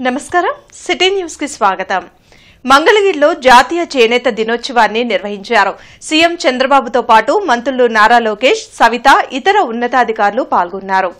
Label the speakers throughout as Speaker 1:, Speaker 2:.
Speaker 1: నమస్కారం city news కి స్వాగతం. మంగళగిరిలో జాతీయ చేనేత దినోత్సవాన్ని నిర్వహించారు. సీఎం చంద్రబాబుతో పాటు మంత్రులు నారా లోకేష్, సవిత, ఇతర ఉన్నతాధికారులు పాల్గొన్నారు.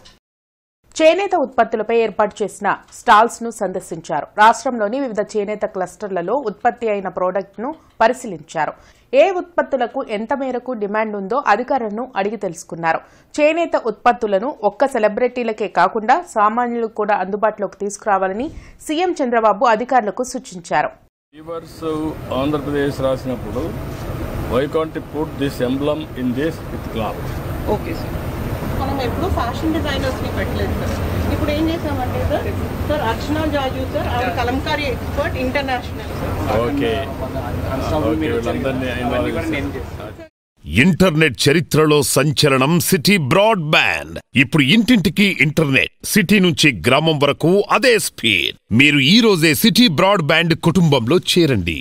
Speaker 2: చేనేత ఉత్పత్తులపై ఏర్పాటు చేసిన స్టాల్స్ ను సందర్శించారు. రాష్ట్రంలోని వివిధ చేనేత క్లస్టర్లలో ఉత్పత్తి అయిన ప్రోడక్ట్ ను పరిశీలించారు. ఏ ఉత్పత్తులకు ఎంత మేరకు డిమాండ్ ఉందో అధికారులను అడిగి తెలుసుకున్నారు. చేనేత ఉత్పత్తులను ఒక్క సెలబ్రిటీలకే కాకుండా సామాన్యులకు కూడా అందుబాటులోకి తీసుకురావాలని సీఎం చంద్రబాబు అధికారులకు సూచించారు.
Speaker 3: ఆంధ్రప్రదేశ్ రాసినప్పుడు why can't put this emblem in this with cloth.
Speaker 4: Okay sir, మనం ఎప్పుడు ఫ్యాషన్ డిజైనర్స్ని పెట్టలేదు సార్. ఇప్పుడు ఏం చేసామంటే సార్ అర్చనా జాజు సార్ ఆవిడ Kalamkari expert international.
Speaker 3: Okay,
Speaker 5: internet చరిత్రలో సంచలనం సిటీ బ్రాడ్బ్యాండ్. ఇప్పుడు ఇంటింటికి ఇంటర్నెట్, సిటీ నుంచి గ్రామం వరకు అదే స్పీడ్. మీరు ఈ రోజే సిటీ బ్రాడ్బ్యాండ్ కుటుంబంలో చేరండి.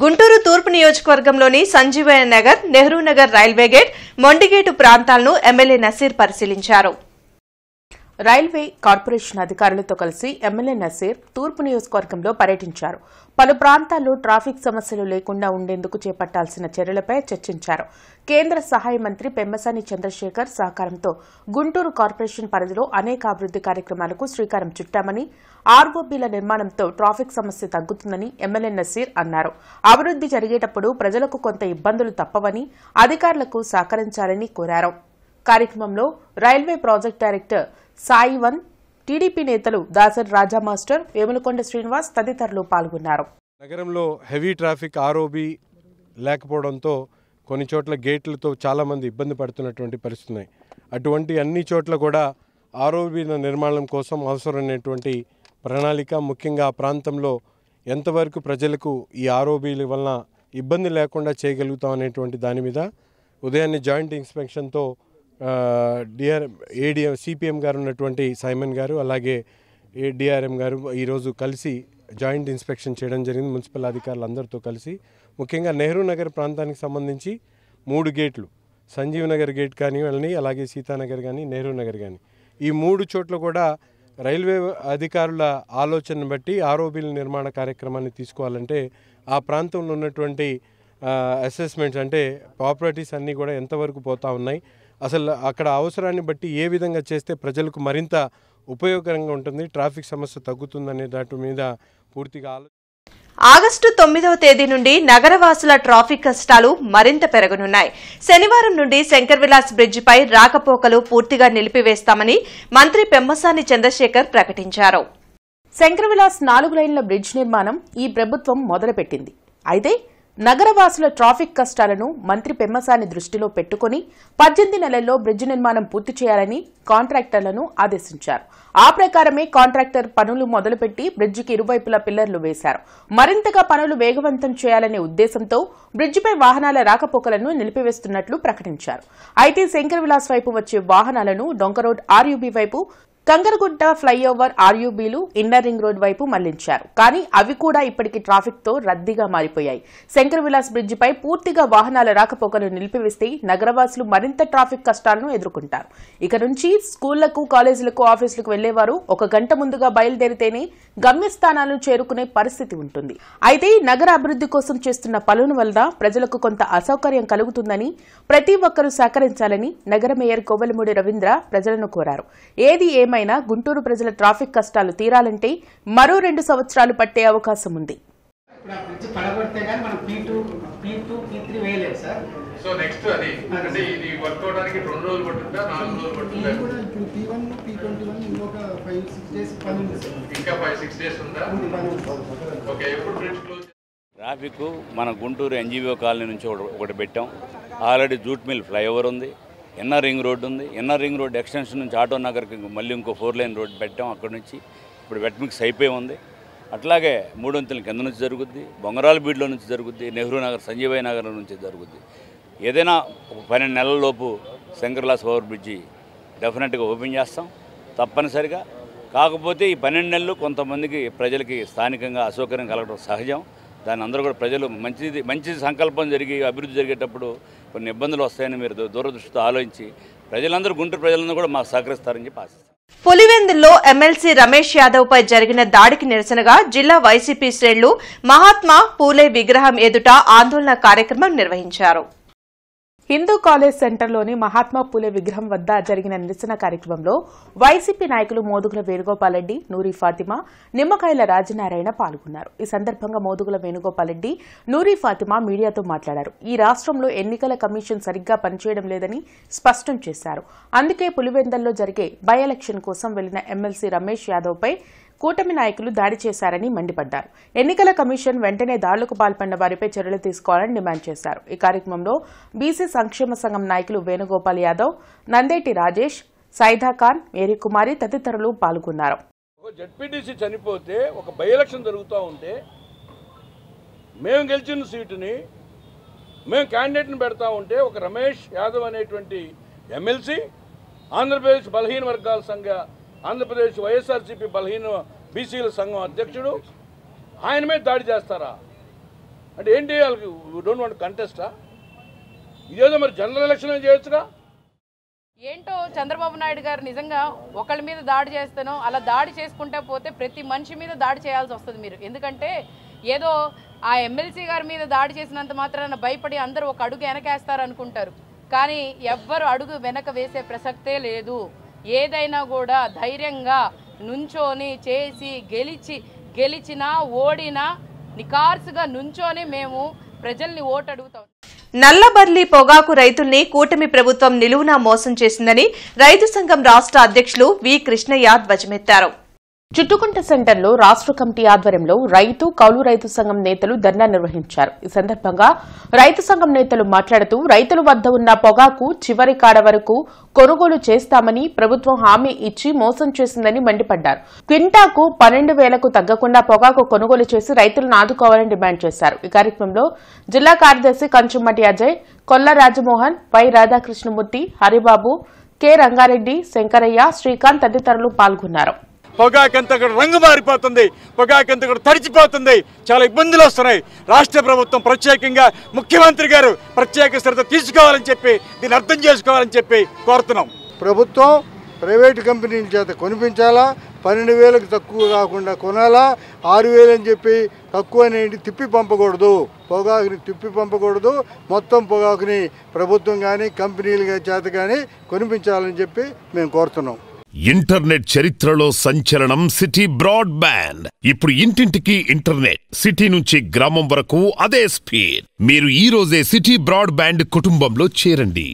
Speaker 1: గుంటూరు తూర్పు నియోజకవర్గంలోని సంజీవయ్య నగర్, నెహ్రూ నగర్ రైల్వే గేట్, మొండిగేటు ప్రాంతాలను ఎమ్మెల్యే నసీర్ పరిశీలించారు.
Speaker 2: రైల్వే కార్పొరేషన్ అధికారులతో కలిసి ఎమ్మెల్యే నసీర్ తూర్పు నియోజకవర్గంలో పర్యటించారు. పలు ప్రాంతాల్లో ట్రాఫిక్ సమస్యలు లేకుండా ఉండేందుకు చేపట్టాల్సిన చర్యలపై చర్చించారు. కేంద్ర సహాయ మంత్రి పెమ్మసాని చంద్రశేఖర్ సహకారంతో గుంటూరు కార్పొరేషన్ పరిధిలో అనేక అభివృద్ది కార్యక్రమాలకు శ్రీకారం చుట్టామని, ఆర్ఓబీల నిర్మాణంతో ట్రాఫిక్ సమస్య తగ్గుతుందని ఎమ్మెల్యే నసీర్ అన్నారు. అభివృద్ది జరిగేటప్పుడు ప్రజలకు కొంత ఇబ్బందులు తప్పవని, అధికారులకు సహకరించాలని కోరారు. కార్యక్రమంలో రైల్వే ప్రాజెక్టు డైరెక్టర్ సాయివన్, టీడీపీ నేతలు దాసరి రాజా మాస్టర్, వేములకొండ శ్రీనివాస్ తదితరులు పాల్గొన్నారు.
Speaker 6: నగరంలో హెవీ ట్రాఫిక్ ఆర్ఓబీ లేకపోవడంతో కొన్ని చోట్ల గేట్లతో చాలామంది ఇబ్బంది పడుతున్నటువంటి పరిస్థితున్నాయి. అటువంటి అన్ని చోట్ల కూడా ఆర్ఓబీల నిర్మాణం కోసం అవసరమైనటువంటి ప్రణాళిక, ముఖ్యంగా ఆ ప్రాంతంలో ఎంతవరకు ప్రజలకు ఈ ఆర్ఓబీల వలన ఇబ్బంది లేకుండా చేయగలుగుతాం అనేటువంటి దాని మీద ఉదయాన్నే జాయింట్ ఇన్స్పెక్షన్తో ఏడీఎం సిపిఎం గారు ఉన్నటువంటి సైమన్ గారు, అలాగే డిఆర్ఎం గారు ఈరోజు కలిసి జాయింట్ ఇన్స్పెక్షన్ చేయడం జరిగింది. మున్సిపల్ అధికారులు అందరితో కలిసి ముఖ్యంగా నెహ్రూ నగర్ ప్రాంతానికి సంబంధించి 3 గేట్లు, సంజీవ్ నగర్ గేట్ కానివ్వండి, అలాగే సీతానగర్ కానీ, నెహ్రూ నగర్ కానీ, ఈ 3 చోట్ల కూడా రైల్వే అధికారుల ఆలోచనను బట్టి ఆర్ఓబీల నిర్మాణ కార్యక్రమాన్ని తీసుకోవాలంటే ఆ ప్రాంతంలో ఉన్నటువంటి అసెస్మెంట్స్ అంటే ప్రాపర్టీస్ అన్నీ కూడా ఎంతవరకు పోతా ఉన్నాయి, అసలు అక్కడ అవసరాన్ని బట్టి ఏ విధంగా చేస్తే ప్రజలకు మరింత ఉపయోగకరంగా ఉంటుంది, ట్రాఫిక్ సమస్య తగ్గుతుందనే దాటి మీద పూర్తిగా
Speaker 1: ఆగస్టు 9వ తేదీ నుండి నగరవాసుల ట్రాఫిక్ కష్టాలు మరింత పెరగనున్నాయి. శనివారం నుండి శంకర్ విలాస్ బ్రిడ్జిపై రాకపోకలు పూర్తిగా నిలిపివేస్తామని మంత్రి పెమ్మసాని చంద్రశేఖర్ ప్రకటించారు.
Speaker 2: శంకర్ విలాస్ 4 లైన్ల బ్రిడ్జ్ నిర్మాణం ఈ ప్రభుత్వం మొదలుపెట్టింది. అయితే నగరవాసుల ట్రాఫిక్ కష్టాలను మంత్రి పెమ్మసాని దృష్టిలో పెట్టుకుని 18 నెలల్లో బ్రిడ్జి నిర్మాణం పూర్తి చేయాలని కాంట్రాక్టర్లను ఆదేశించారు. ఆ ప్రకారమే కాంట్రాక్టర్ పనులు మొదలుపెట్టి బ్రిడ్జికి ఇరువైపులా పిల్లర్లు వేశారు. మరింతగా పనులు వేగవంతం చేయాలనే ఉద్దేశంతో బ్రిడ్జిపై వాహనాల రాకపోకలను నిలిపివేస్తున్నట్లు ప్రకటించారు. అయితే శంకర్ విలాస్ వైపు వచ్చే వాహనాలను డొంక రోడ్ ఆర్యూబీ వైపు, కంగరగుట్ట ఫ్లైఓవర్ ఆర్యూబీలు ఇన్నర్ రింగ్ రోడ్ వైపు మళ్లించారు. కానీ అవి కూడా ఇప్పటికీ ట్రాఫిక్ తో రద్దీగా మారిపోయాయి. శంకర్ విలాస్ బ్రిడ్జిపై పూర్తిగా వాహనాల రాకపోకలను నిలిపివేస్తే నగరవాసులు మరింత ట్రాఫిక్ కష్టాలను ఎదుర్కొంటారు. ఇక నుంచి స్కూళ్లకు, కాలేజీలకు, ఆఫీసులకు వెళ్లేవారు 1 గంట ముందుగా బయలుదేరితేనే గమ్యస్థానాలను చేరుకునే పరిస్థితి ఉంటుంది. అయితే నగర అభివృద్ది కోసం చేస్తున్న పనుల వల్ల ప్రజలకు కొంత అసౌకర్యం కలుగుతుందని, ప్రతి ఒక్కరూ సహకరించాలని నగర మేయర్ కోవెలమూడి రవీంద్ర ప్రజలను కోరారు. ఏది ఏమైనా గుంటూరు ప్రజల ట్రాఫిక్ కష్టాలు తీరాలంటే మరో 2 సంవత్సరాలు పట్టే అవకాశం ఉంది.
Speaker 7: ట్రాఫిక్ మన గుంటూరు ఎన్జీఓ కాలనీ నుంచి ఒకటి పెట్టాం. ఆల్రెడీ జూట్ మిల్ ఫ్లైఓవర్ ఉంది, ఎన్ఆర్ రింగ్ రోడ్ ఉంది. ఎన్ఆర్ రింగ్ రోడ్ ఎక్స్టెన్షన్ నుంచి ఆటో నగర్కి మళ్ళీ ఇంకో 4 లైన్ రోడ్ పెట్టాం. అక్కడి నుంచి ఇప్పుడు వెట్ మిక్స్ అయిపోయి ఉంది. అట్లాగే 3 వంతుల కింద నుంచి జరుగుద్ది, బొంగరాల బీడ్లో నుంచి జరుగుద్ది, నెహ్రూ నగర్, సంజీవయ్య నగర్ నుంచి జరుగుద్ది. ఏదైనా ఒక 12 నెలల లోపు శంకర్ విలాస్ ఓవర్ బ్రిడ్జి డెఫినెట్గా ఓపెన్ చేస్తాం తప్పనిసరిగా. కాకపోతే ఈ 12 నెలలు కొంతమందికి ప్రజలకి స్థానికంగా అసౌకర్యం కలగడం సహజం. దాన్ని అందరూ కూడా ప్రజలు మంచి సంకల్పం జరిగి అభివృద్ధి జరిగేటప్పుడు కొన్ని ఇబ్బందులు వస్తాయని మీరు దూరదృష్టితో ఆలోచించి ప్రజలందరూ, గుంటూరు ప్రజలందరూ కూడా మాకు సహకరిస్తారని చెప్పి ఆశిస్తాను.
Speaker 1: పులివెందుల్లో ఎమ్మెల్సీ రమేష్ యాదవ్ పై జరిగిన దాడికి నిరసనగా జిల్లా వైసీపీ శ్రేణులు మహాత్మా పూలే విగ్రహం ఎదుట ఆందోళన కార్యక్రమం నిర్వహించారు.
Speaker 2: హిందూ కాలేజ్ సెంటర్లోని మహాత్మా పూలే విగ్రహం వద్ద జరిగిన నిరసన కార్యక్రమంలో వైసీపీ నాయకులు మోదుగుల వేణుగోపాల్ రెడ్డి, నూరి ఫాతిమా, నిమ్మకాయల రాజనారాయణ పాల్గొన్నారు. ఈ సందర్భంగా మోదుగుల వేణుగోపాల్ రెడ్డి, నూరి ఫాతిమా మీడియాతో మాట్లాడారు. ఈ రాష్ట్రంలో ఎన్నికల కమిషన్ సరిగ్గా పనిచేయడం లేదని స్పష్టం చేశారు. అందుకే పులివెందుల్లో జరిగే బై ఎలక్షన్ కోసం వెళ్లిన ఎమ్మెల్సీ రమేష్ యాదవ్ పై కూటమి నాయకులు దాడి చేశారని మండిపడ్డారు. ఎన్నికల కమిషన్ వెంటనే దాడులకు పాల్పడిన వారిపై చర్యలు తీసుకోవాలని డిమాండ్ చేశారు. ఈ కార్యక్రమంలో బీసీ సంక్షేమ సంఘం నాయకులు వేణుగోపాల్ యాదవ్, నందేటి రాజేష్, సైదా ఖాన్, మేరీకుమారి తదితరులు పాల్గొన్నారు.
Speaker 8: జడ్పీటీసీ చనిపోతే ఒక బై ఎలక్షన్ జరుగుతూ ఉంటే మేము గెలిచిన సీటుని మేము క్యాండిడేట్ని పెడతా ఉంటే ఒక రమేష్ యాదవ్ అనేటువంటి ఎమ్మెల్సీ ఆంధ్రప్రదేశ్ బలహీన వర్గాల సంఘ ఆంధ్రప్రదేశ్ వైఎస్ఆర్సీపీ బలహీన బీసీల సంఘం అధ్యక్షుడు ఆయన మీద దాడి చేస్తారా అంటే ఏంటి? వాళ్ళకి డోంట్ వాంట్ కంటెస్టా? ఇదేదో మరి జనరల్ ఎలక్షన్ చేయొచ్చుగా.
Speaker 9: ఏంటో చంద్రబాబు నాయుడు గారు నిజంగా ఒకళ్ళ మీద దాడి చేస్తానో అలా దాడి చేసుకుంటే పోతే ప్రతి మనిషి మీద దాడి చేయాల్సి వస్తుంది మీరు. ఎందుకంటే ఏదో ఆ ఎమ్మెల్సీ గారి మీద దాడి చేసినంత మాత్రాన భయపడి అందరూ ఒక అడుగు వెనకేస్తారు అనుకుంటారు. కానీ ఎవ్వరు అడుగు వెనక వేసే ప్రసక్తే లేదు. ఏదైనా కూడా ధైర్యంగా నుంచోని చేసి గెలిచినా ఓడినా నికార్సుగా నుంచోని మేము ప్రజల్ని ఓటు అడుగుతాం.
Speaker 1: నల్లబర్లి పొగాకు రైతుల్ని కూటమి ప్రభుత్వం నిలువునా మోసం చేసిందని రైతు సంఘం రాష్ట్ర అధ్యక్షులు వి కృష్ణయ్య ధ్వజమెత్తారు.
Speaker 2: చుట్టుకుంట సెంటర్లో రాష్ట్ర కమిటీ ఆధ్వర్యంలో రైతు, కౌలు రైతు సంఘం నేతలు ధర్నా నిర్వహించారు. ఈ సందర్భంగా రైతు సంఘం నేతలు మాట్లాడుతూ రైతుల వద్ద ఉన్న పొగాకు చివరి కాడ వరకు కొనుగోలు చేస్తామని ప్రభుత్వం హామీ ఇచ్చి మోసం చేసిందని మండిపడ్డారు. క్వింటాకు 12,000కు తగ్గకుండా పొగాకు కొనుగోలు చేసి రైతులను ఆదుకోవాలని డిమాండ్ చేశారు. ఈ కార్యక్రమంలో జిల్లా కార్యదర్శి కంచుమటి అజయ్, కొల్ల రాజమోహన్, వై రాధాకృష్ణమూర్తి, హరిబాబు, కె రంగారెడ్డి, శంకరయ్య, శ్రీకాంత్ తదితరులు పాల్గొన్నారు.
Speaker 8: పొగాకంతా కూడా రంగు మారిపోతుంది, పొగాకంతా కూడా తడిచిపోతుంది, చాలా ఇబ్బందులు వస్తున్నాయి. రాష్ట్ర ప్రభుత్వం ప్రత్యేకంగా ముఖ్యమంత్రి గారు ప్రత్యేక శ్రద్ధ తీసుకోవాలని చెప్పి దీన్ని అర్థం చేసుకోవాలని చెప్పి కోరుతున్నాం.
Speaker 10: ప్రభుత్వం ప్రైవేటు కంపెనీల చేత కొనిపించాలా, 12,000కు తక్కువ కాకుండా కొనాలా, 6,000 అని చెప్పి తక్కువ అనేది తిప్పి పంపకూడదు, పొగాకుని తిప్పి పంపకూడదు. మొత్తం పొగాకుని ప్రభుత్వం కానీ కంపెనీల చేత కానీ కొనిపించాలని చెప్పి మేము కోరుతున్నాం.
Speaker 5: ఇంటర్నెట్ చరిత్రలో సంచలనం సిటీ బ్రాడ్ బ్యాండ్. ఇప్పుడు ఇంటింటికి ఇంటర్నెట్, సిటీ నుంచి గ్రామం వరకు అదే స్పీడ్. మీరు ఈ రోజే సిటీ బ్రాడ్ బ్యాండ్ కుటుంబంలో చేరండి.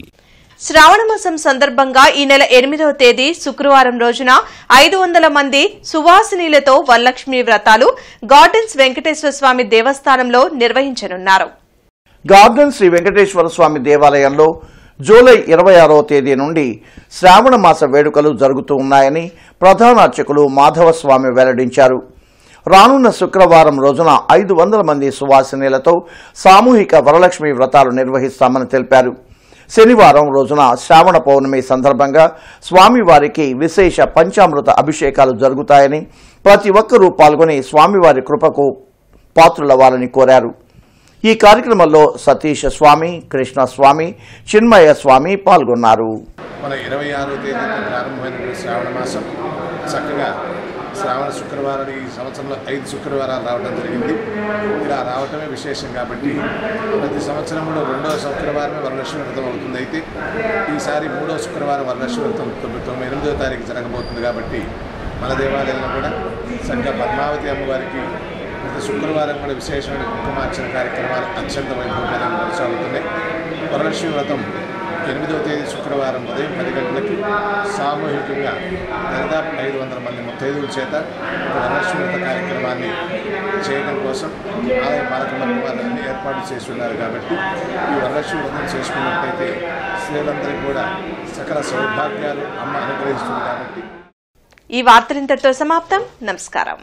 Speaker 1: శ్రావణమాసం సందర్భంగా ఈ నెల 8వ తేదీ శుక్రవారం రోజున 500 మంది సువాసినీలతో వరలక్ష్మి వ్రతాలు గార్డెన్స్ వెంకటేశ్వర స్వామి దేవస్థానంలో నిర్వహించనున్నారు.
Speaker 11: గార్డెన్ శ్రీ వెంకటేశ్వర స్వామి దేవాలయంలో జూలై 26వ తేదీ నుండి శ్రావణ మాస వేడుకలు జరుగుతూ ఉన్నాయని ప్రధాన అర్చకులు మాధవస్వామి వెల్లడించారు. రానున్న శుక్రవారం రోజున 500 మంది సువాసినీలతో సామూహిక వరలక్ష్మి వ్రతాలు నిర్వహిస్తామని తెలిపారు. శనివారం రోజున శ్రావణ పౌర్ణమి సందర్భంగా స్వామివారికి విశేష పంచామృత అభిషేకాలు జరుగుతాయని ప్రతి ఒక్కరూ పాల్గొని స్వామివారి కృపకు పాత్రులవ్వాలని కోరారు. ఈ కార్యక్రమంలో సతీష్ స్వామి, కృష్ణ స్వామి, చిన్మయ స్వామి పాల్గొన్నారు.
Speaker 12: మన 26వ తేదీన ప్రారంభమైన శ్రావణ మాసం చక్కగా శ్రావణ శుక్రవారం ఈ సంవత్సరంలో 5 శుక్రవారాలు రావడం జరిగింది. ఇలా రావటమే విశేషం కాబట్టి ప్రతి సంవత్సరంలో 2వ శుక్రవారమే వరలక్ష్మి వ్రతం అవుతుంది. అయితే ఈసారి 3వ శుక్రవారం వరలక్ష్మి వ్రతం 8వ తారీఖు జరగబోతుంది. కాబట్టి మన దేవాలయంలో కూడా చక్కగా పద్మావతి అమ్మవారికి ప్రతి శుక్రవారం కూడా విశేషమైన కుంకుమార్చన కార్యక్రమాలు అత్యంత వైభవంగా కొనసాగుతున్నాయి. వరలక్ష్మి వ్రతం 8వ తేదీ శుక్రవారం ఉదయం 10 గంటలకి సామూహికంగా దాదాపు 500 మంది ముత్తైదువుల చేత వరలక్ష్మి వ్రత కార్యక్రమాన్ని చేయడం కోసం ఆలయ పాలకవర్గం వారిని ఏర్పాటు చేసి ఉన్నారు. కాబట్టి ఈ వరలక్ష్మి వ్రతం చేసుకున్నట్లయితే స్త్రీలందరికీ కూడా సకల సౌభాగ్యాలు అమ్మ అనుగ్రహిస్తుంది. కాబట్టి
Speaker 1: ఈ వార్తలు ఇంతటితో సమాప్తం. నమస్కారం.